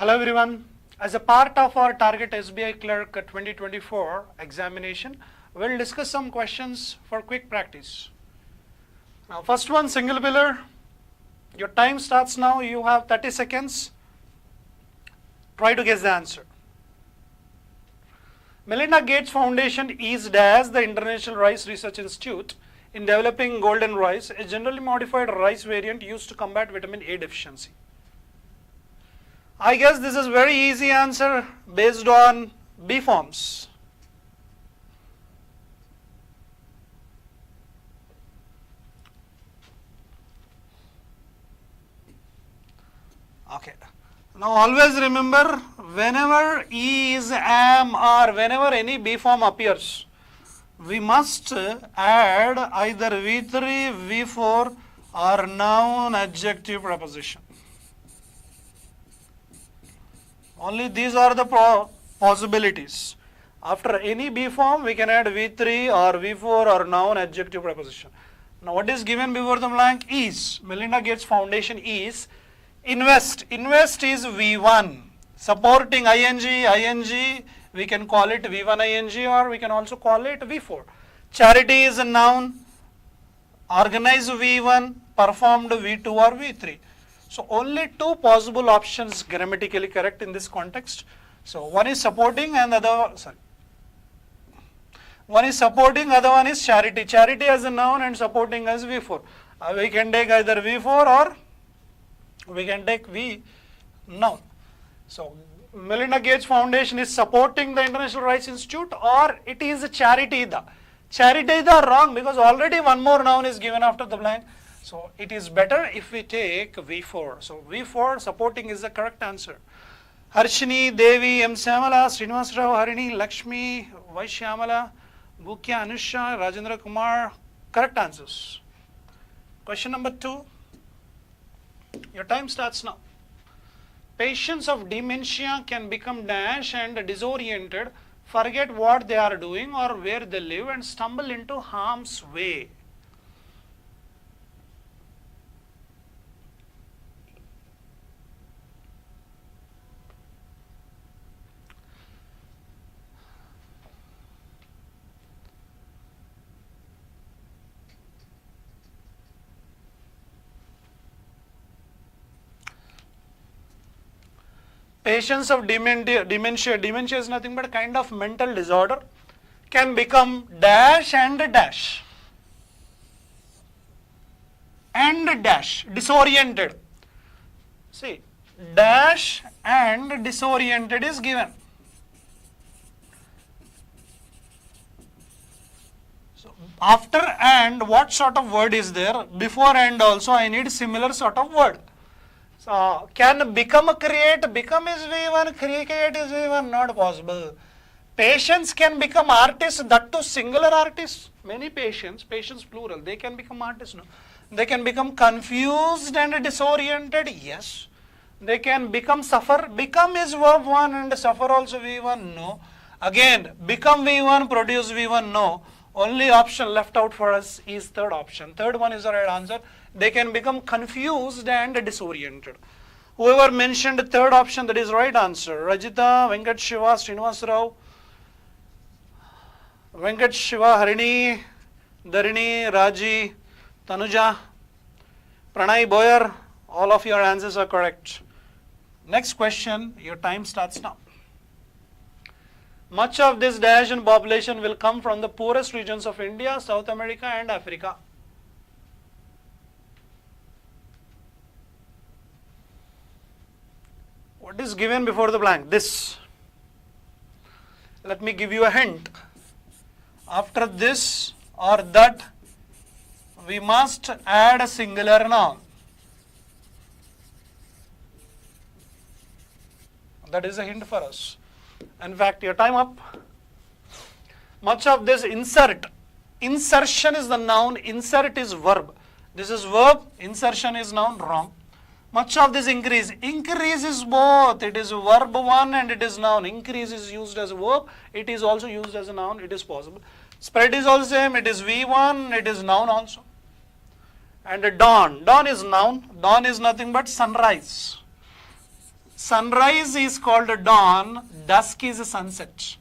Hello everyone. As a part of our target SBI Clerk 2024 examination, we'll discuss some questions for quick practice. Now first one, single pillar. Your time starts now. You have 30 seconds. Try to guess the answer. Melinda Gates Foundation is as the International Rice Research Institute in developing golden rice, a generally modified rice variant used to combat vitamin A deficiency. I guess this is very easy answer based on B forms. Okay. Now always remember, whenever E is am or whenever any B form appears, we must add either V3, V4 or noun, adjective, preposition. Only these are the possibilities. After any B form, we can add V3 or V4 or noun, adjective, preposition. Now what is given before the blank is, Melinda Gates Foundation is invest. Invest is V1. Supporting ing, we can call it V1 ing or we can also call it V4. Charity is a noun. Organize V1, performed V2 or V3. So only two possible options grammatically correct in this context. So one is supporting and other one is supporting, other one is charity. Charity as a noun and supporting as V4. We can take either V4 or we can take V noun. So Melinda Gates Foundation is supporting the International Rice Institute, or it is a charity. Charity is wrong because already one more noun is given after the blank. So it is better if we take V4. So V4 supporting is the correct answer. Harshini, Devi, M. Samala, Srinivas Rao, Harini, Lakshmi, Vaishyamala, Bhukya, Anusha, Rajendra Kumar, correct answers. Question number 2. Your time starts now. Patients of dementia can become dash and disoriented, forget what they are doing or where they live and stumble into harm's way. Patients of dementia is nothing but a kind of mental disorder, can become dash and dash. And dash, disoriented. See, dash and disoriented is given. So, after and, what sort of word is there? Before and also I need similar sort of word. So, can become create, become is V1, create is V1, not possible. Patients can become artists, that too singular artists. Many patients plural, they can become artists, no. They can become confused and disoriented, yes. They can become suffer, become is verb 1 and suffer also V1, no. Again, become V1, produce V1, no. Only option left out for us is third option. Third one is the right answer. They can become confused and disoriented. Whoever mentioned the third option, that is right answer. Rajita, Venkat Shiva, Srinivas Rao, Venkat Shiva, Harini, Dharini, Raji, Tanuja, Pranay, Boyer, all of your answers are correct. Next question, your time starts now. Much of this dash in population will come from the poorest regions of India, South America and Africa. What is given before the blank? This. Let me give you a hint. After this or that, we must add a singular noun. That is a hint for us. In fact, your time up. Much of this insert. Insertion is the noun, insert is verb. This is verb, insertion is noun, wrong. Much of this increase. Increase is both. It is verb 1 and it is noun. Increase is used as a verb. It is also used as a noun. It is possible. Spread is also same. It is V1. It is noun also. And dawn. Dawn is noun. Dawn is nothing but sunrise. Sunrise is called dawn, dusk is sunset.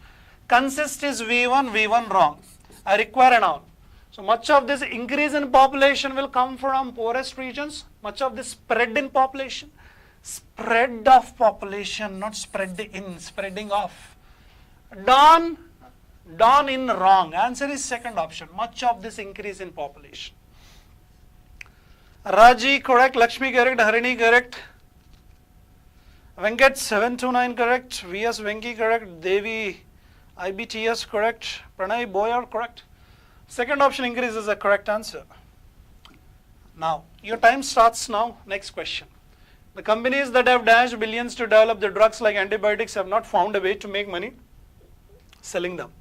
Consist is V1 wrong. I require a noun. So much of this increase in population will come from poorest regions. Much of this spread in population. Spread of population, not spread in, spreading off. Dawn in wrong. Answer is second option. Much of this increase in population. Raji correct, Lakshmi correct, Harini correct. Venkat 729 correct, VS Venki correct, Devi IBTS correct, Pranay Boyer correct. Second option increase is a correct answer. Now, your time starts now. Next question. The companies that have dashed billions to develop the drugs like antibiotics have not found a way to make money selling them.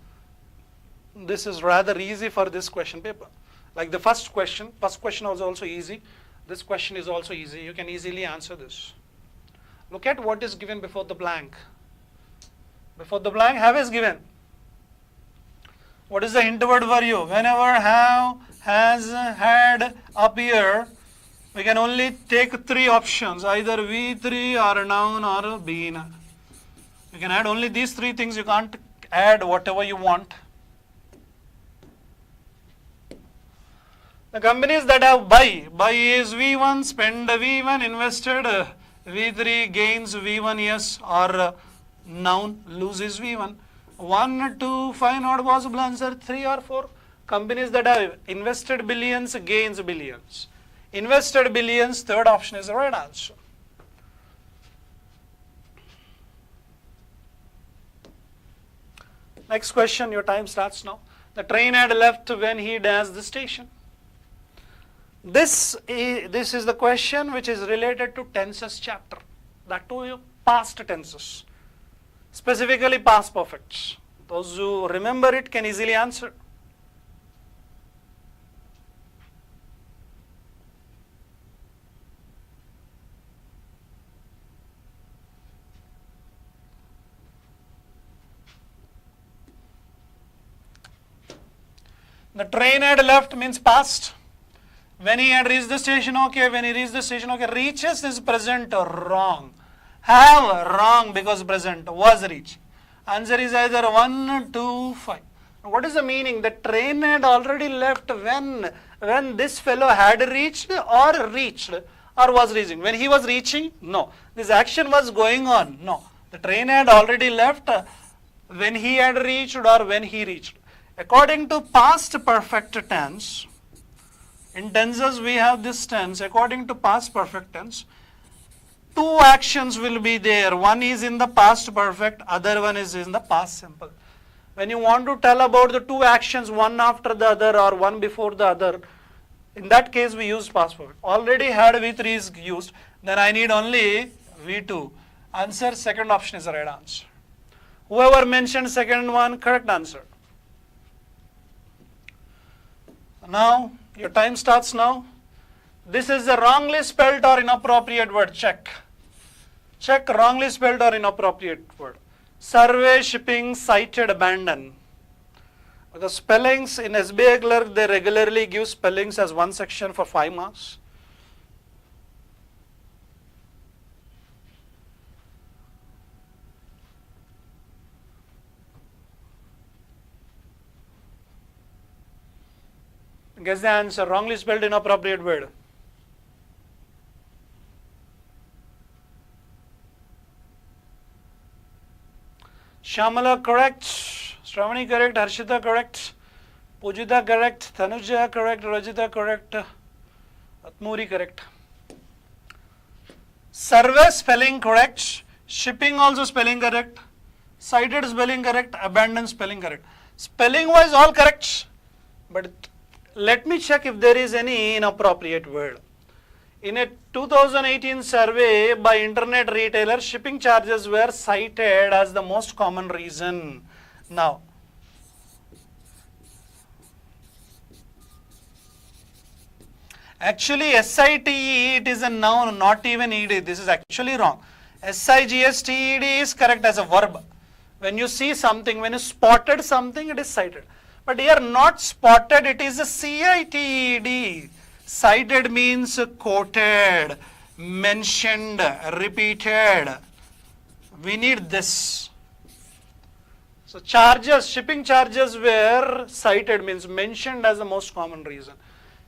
This is rather easy for this question paper. Like the first question was also easy. This question is also easy. You can easily answer this. Look at what is given before the blank. Before the blank, have is given. What is the hint word for you? Whenever have, has, had appear, we can only take three options, either V3 or a noun or a been. You can add only these three things. You can't add whatever you want. The companies that have buy is V1, spend V1, invested V3, gains V1, yes, or noun, loses V1. 1, 2, 5 not possible answer, 3 or 4. Companies that have invested billions, gains billions. Invested billions, third option is the right answer. Next question, your time starts now. The train had left when he dashed the station. This is the question which is related to tenses chapter. That too past tenses. Specifically past perfects. Those who remember it can easily answer. The train had left means past. When he had reached the station, okay. When he reached the station, okay. Reaches is present, wrong. Have, wrong because present, was reached. Answer is either 1, 2, 5. What is the meaning? The train had already left when this fellow had reached or was reaching. When he was reaching, no. This action was going on, no. The train had already left when he had reached or when he reached. According to past perfect tense, in tenses we have this tense. According to past perfect tense, two actions will be there. One is in the past perfect, other one is in the past simple. When you want to tell about the two actions, one after the other or one before the other, in that case we use past perfect. Already had V3 is used, then I need only V2. Answer, second option is the right answer. Whoever mentioned second one, correct answer. Now, your time starts now. This is a wrongly spelled or inappropriate word. Check. Check wrongly spelled or inappropriate word. Survey, shipping, cited, abandon. Because spellings in SBI Clerk, they regularly give spellings as one section for 5 marks. Guess the answer. Wrongly spelled inappropriate word. Shamala correct. Shravani correct. Harshita correct. Pujita correct. Tanuja correct. Rajita correct. Atmuri correct. Survey spelling correct. Shipping also spelling correct. Cited spelling correct. Abandon spelling correct. Spelling wise all correct. But let me check if there is any inappropriate word. In a 2018 survey by internet retailers, shipping charges were cited as the most common reason. Now, actually SITE, it is a noun, not even ED. This is actually wrong. SIGSTED is correct as a verb. When you see something, when you spotted something, it is cited. But here not spotted, it is a CITED. Cited means quoted, mentioned, repeated. we need this. So charges, shipping charges were cited, means mentioned as the most common reason.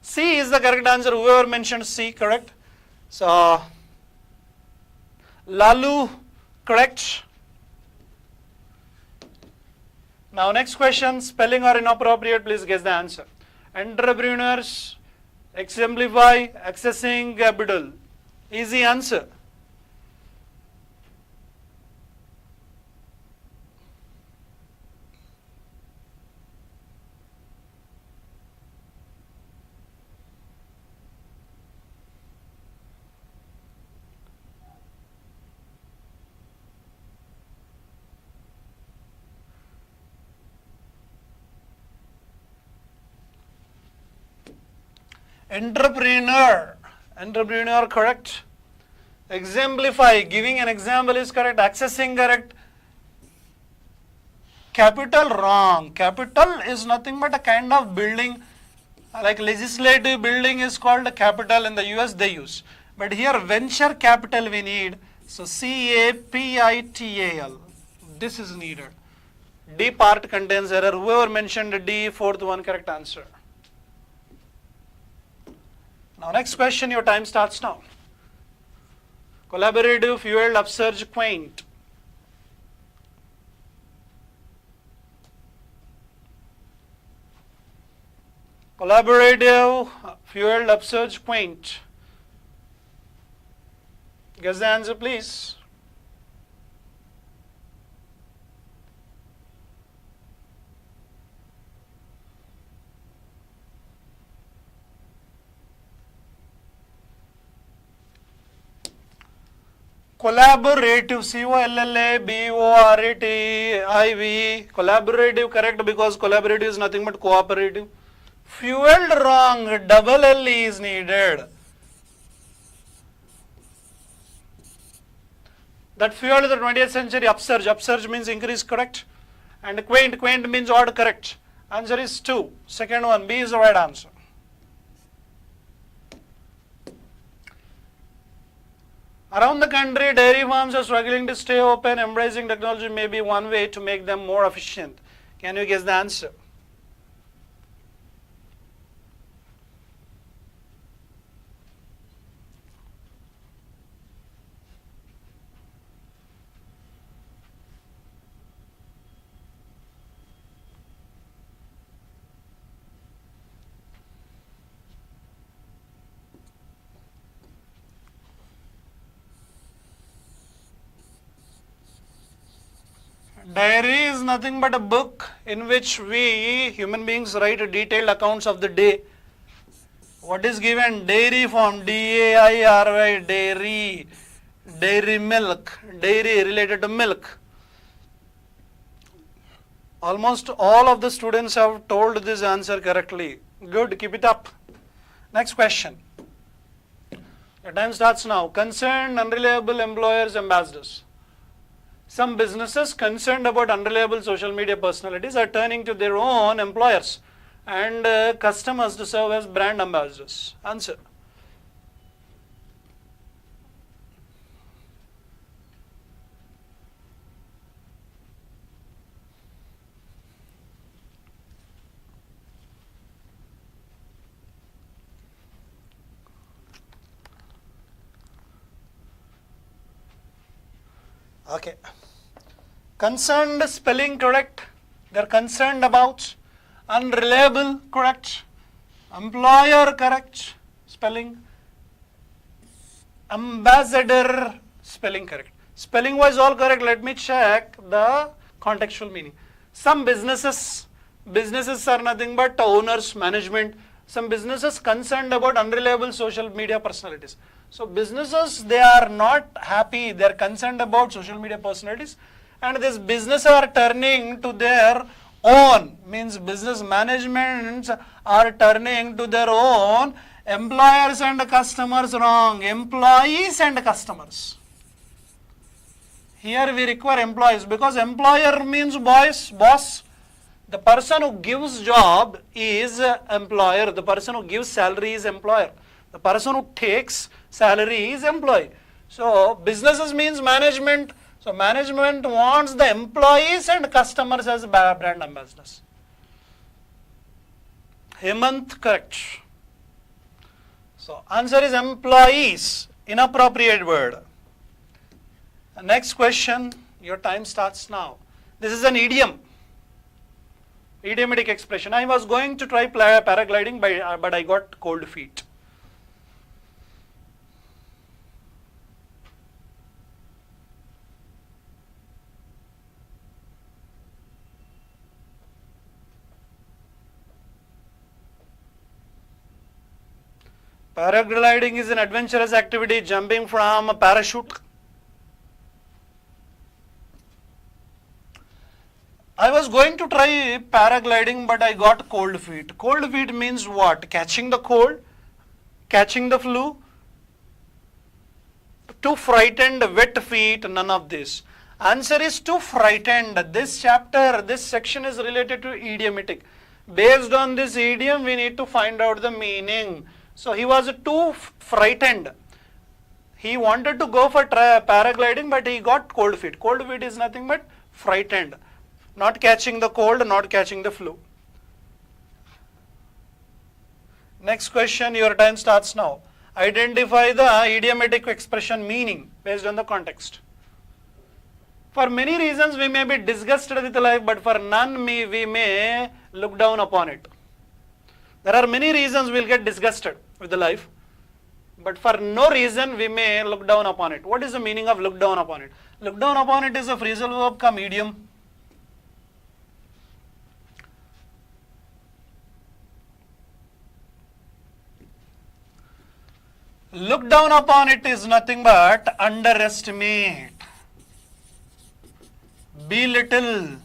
C is the correct answer. Whoever mentioned C, correct. So Lalu, correct. Now next question, spelling or inappropriate, please guess the answer. Entrepreneurs, exemplify, accessing capital. Easy answer. Entrepreneur, correct. Exemplify, giving an example is correct. Accessing, correct. Capital, wrong. Capital is nothing but a kind of building, like legislative building is called a capital. In the US they use. But here venture capital we need. So CAPITAL. This is needed. D part contains error. Whoever mentioned D, fourth one correct answer. Now next question, your time starts now. Collaborative, fueled, upsurge, quaint. Collaborative, fueled, upsurge, quaint. Guess the answer, please. Collaborative, COLLABORATIV, collaborative, correct, because collaborative is nothing but cooperative. Fueled, wrong, double L is needed. That fueled is the 20th century. Upsurge means increase, correct. And quaint means odd, correct. Answer is 2. Second one, B is the right answer. Around the country, dairy farms are struggling to stay open. Embracing technology may be one way to make them more efficient. Can you guess the answer? Diary is nothing but a book in which we human beings write detailed accounts of the day. What is given? Dairy form, DAIRY, dairy, dairy milk, dairy related to milk. Almost all of the students have told this answer correctly. Good, keep it up. Next question. Your time starts now. Concerned, unreliable employers, ambassadors. Some businesses concerned about unreliable social media personalities are turning to their own employers and customers to serve as brand ambassadors. Answer. Okay. Concerned, spelling correct. They are concerned about. Unreliable, correct. Employer, correct. Spelling. Ambassador, spelling correct. Spelling wise all correct. Let me check the contextual meaning. Some businesses are nothing but owners, management. Some businesses concerned about unreliable social media personalities. So businesses, they are not happy. They are concerned about social media personalities. And these businesses are turning to their own, means business managements are turning to their own employers and customers, wrong, employees and customers. Here we require employees because employer means boss. The person who gives job is employer. The person who gives salary is employer. The person who takes salary is employee. So businesses means management, So management wants the employees and customers as brand ambassadors. Hemant, correct. So answer is employees, inappropriate word. Next question, your time starts now. This is an idiom, idiomatic expression. I was going to try paragliding but I got cold feet. Paragliding is an adventurous activity, jumping from a parachute. I was going to try paragliding, but I got cold feet. Cold feet means what? Catching the cold, catching the flu, too frightened, wet feet, none of this. Answer is too frightened. This chapter, this section is related to idiomatic. Based on this idiom, we need to find out the meaning. So he was too frightened. He wanted to go for paragliding, but he got cold feet. Cold feet is nothing but frightened. Not catching the cold, not catching the flu. Next question, your time starts now. Identify the idiomatic expression meaning based on the context. For many reasons we may be disgusted with life, but for none we may look down upon it. There are many reasons we'll get disgusted with the life, but for no reason we may look down upon it. What is the meaning of look down upon it? Look down upon it is a phrasal verb come idiom. Look down upon it is nothing but underestimate, belittle,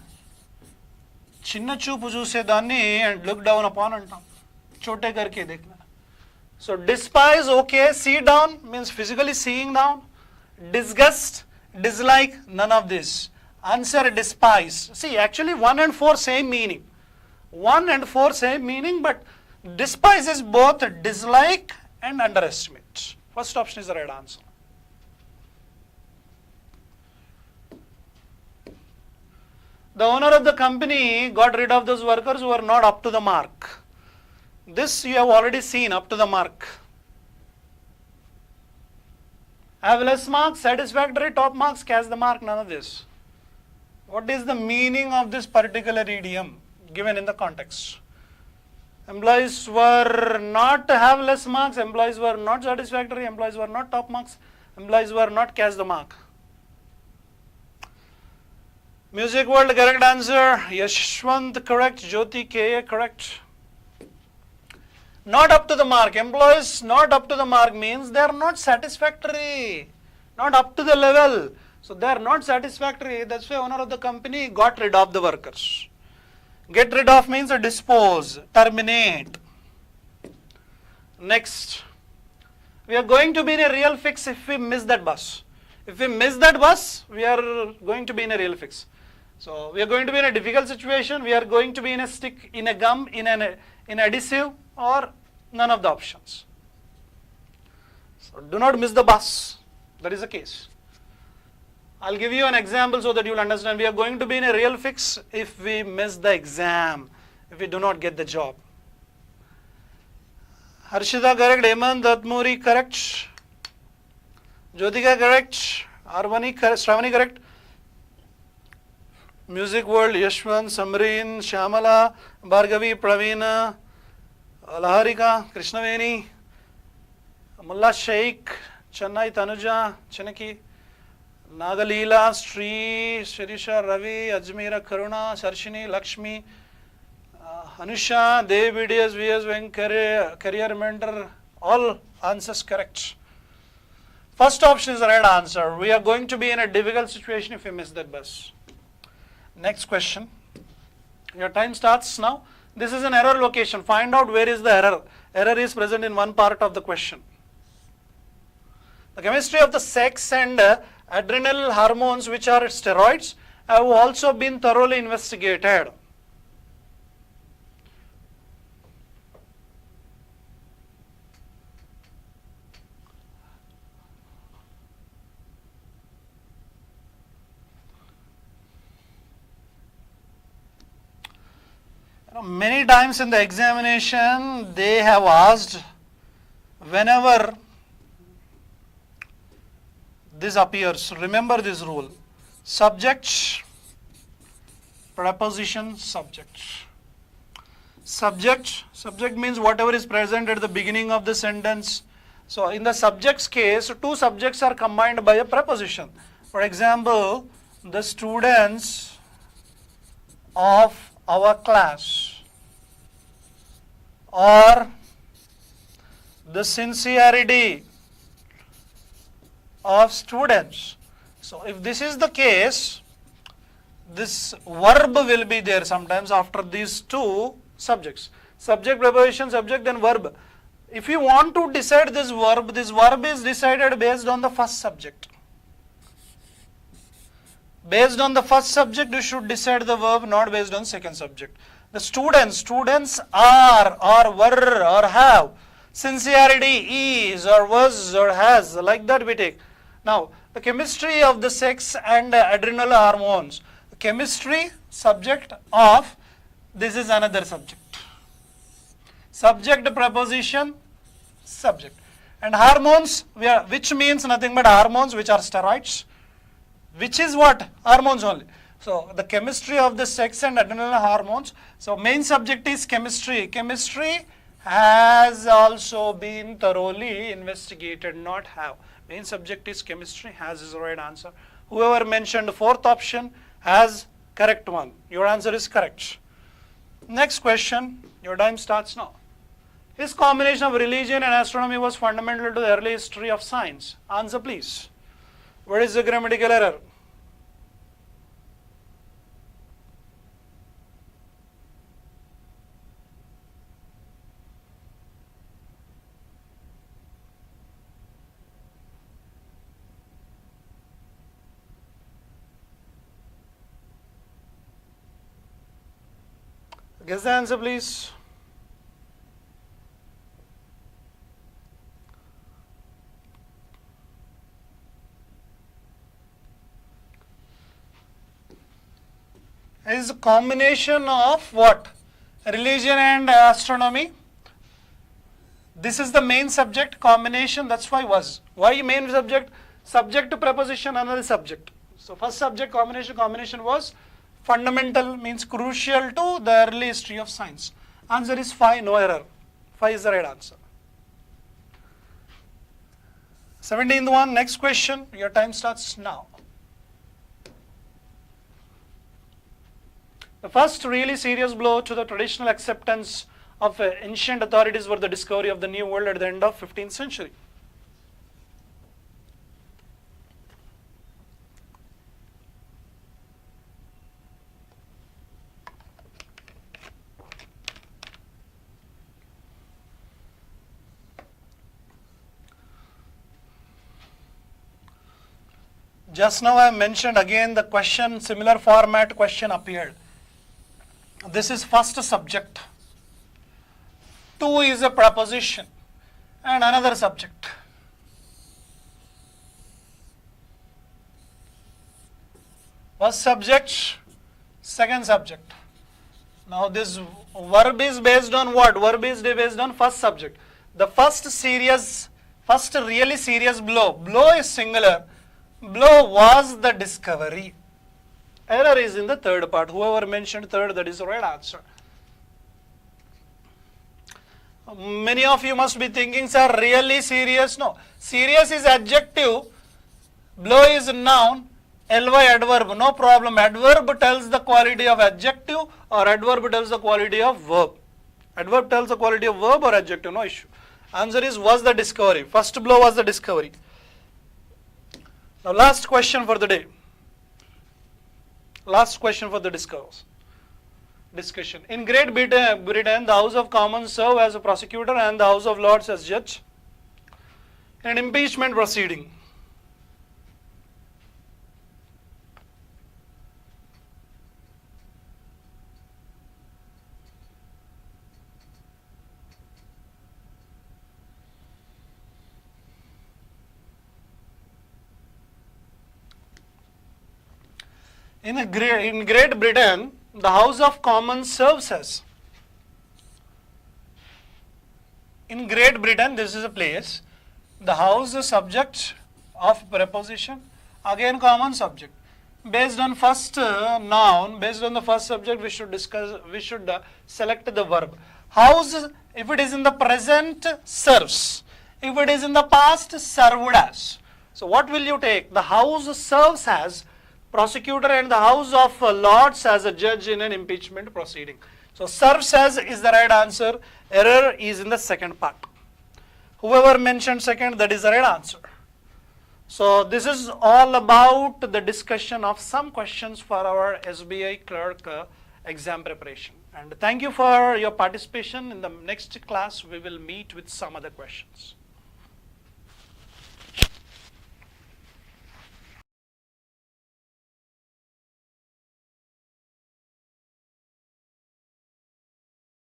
చిన్న చూపు చూసేదాన్ని and look down upon అంటాం, छोटे करके देखना. So despise, okay, see down means physically seeing down. Disgust, dislike, none of this. Answer despise. See, actually 1 and 4 same meaning. 1 and 4 same meaning, but despise is both dislike and underestimate. First option is the right answer. The owner of the company got rid of those workers who were not up to the mark. This you have already seen, up to the mark. Have less marks, satisfactory, top marks, catch the mark, none of this. What is the meaning of this particular idiom given in the context? Employees were not have less marks, employees were not satisfactory, employees were not top marks, employees were not catch the mark. Music world, correct answer. Yashwant, correct. Jyoti, K, correct. Not up to the mark. Employees not up to the mark means they are not satisfactory, not up to the level. So they are not satisfactory. That's why owner of the company got rid of the workers. Get rid of means dispose, terminate. Next, we are going to be in a real fix if we miss that bus. If we miss that bus, we are going to be in a real fix. So we are going to be in a difficult situation. We are going to be in a stick, in a gum, in adhesive, or none of the options. So do not miss the bus. That is the case. I'll give you an example so that you will understand. We are going to be in a real fix if we miss the exam, if we do not get the job. Harshita correct, Hemant, Atmuri correct, Jyotika correct, Arvani correct, Shravani correct. Music world, Yashwant, Samreen, Shamala, Bhargavi, Pravina, Laharika, Krishnaveni, Mullah Sheikh, Chennai, Tanuja, Chinaki, Nagalila, Sri, Shirisha, Ravi, Ajmira, Karuna, Sarshini, Lakshmi, Anusha, Dev, VDS, VS, Venk, career mentor, all answers correct. First option is the right answer. We are going to be in a difficult situation if we miss that bus. Next question. Your time starts now. This is an error location. Find out where is the error. Error is present in one part of the question. The chemistry of the sex and adrenal hormones, which are steroids, have also been thoroughly investigated. Many times in the examination they have asked, whenever this appears, remember this rule: subject, preposition, subject. Subject means whatever is present at the beginning of the sentence. So in the subject's case, two subjects are combined by a preposition. For example, the students of our class, or the sincerity of students. So if this is the case, this verb will be there sometimes after these two subjects. Subject, preposition, subject, then verb. If you want to decide this verb is decided based on the first subject. Based on the first subject, you should decide the verb, not based on second subject. The students are, or were, or have. Sincerity is, or was, or has, like that we take. Now, the chemistry of the sex and adrenal hormones. Chemistry, subject of, this is another subject. Subject, preposition, subject. And hormones, which means nothing but hormones, which are steroids. Which is what? Hormones only. So the chemistry of the sex and adrenal hormones. So main subject is chemistry. Chemistry has also been thoroughly investigated, not have. Main subject is chemistry, has is the right answer. Whoever mentioned fourth option has correct one. Your answer is correct. Next question, your time starts now. His combination of religion and astronomy was fundamental to the early history of science. Answer please. What is the grammatical error? Guess the answer please. Is a combination of what? Religion and astronomy. This is the main subject, combination, that's why was. Why main subject? Subject to preposition, another subject. So first subject combination was fundamental, means crucial to the early history of science. Answer is 5, no error. 5 is the right answer. 17th one, next question, your time starts now. The first really serious blow to the traditional acceptance of ancient authorities were the discovery of the New World at the end of 15th century. Just now I mentioned again the question, similar format question appeared. This is first subject. 2 is a preposition and another subject. First subject, second subject. Now this verb is based on what? Verb is based on first subject. The first really serious blow. Blow is singular. Blow was the discovery. Error is in the third part. Whoever mentioned third, that is the right answer. Many of you must be thinking, sir, really serious? No. Serious is adjective. Blow is noun. Ly adverb. No problem. Adverb tells the quality of adjective or adverb tells the quality of verb. Adverb tells the quality of verb or adjective. No issue. Answer is was the discovery. First blow was the discovery. Now last question for the day. Last question for the discussion. In Great Britain, the House of Commons serve as a prosecutor and the House of Lords as judge in an impeachment proceeding. In Great Britain, the House of Commons serves as. In Great Britain, this is a place. The house is subject of preposition, again common subject. Based on first noun, based on the first subject, we should select the verb. House, if it is in the present, serves. If it is in the past, served as. So what will you take? The house serves as prosecutor and the House of Lords as a judge in an impeachment proceeding. So serves as is the right answer. Error is in the second part. Whoever mentioned second, that is the right answer. So this is all about the discussion of some questions for our SBI Clerk exam preparation. And thank you for your participation. In the next class, we will meet with some other questions.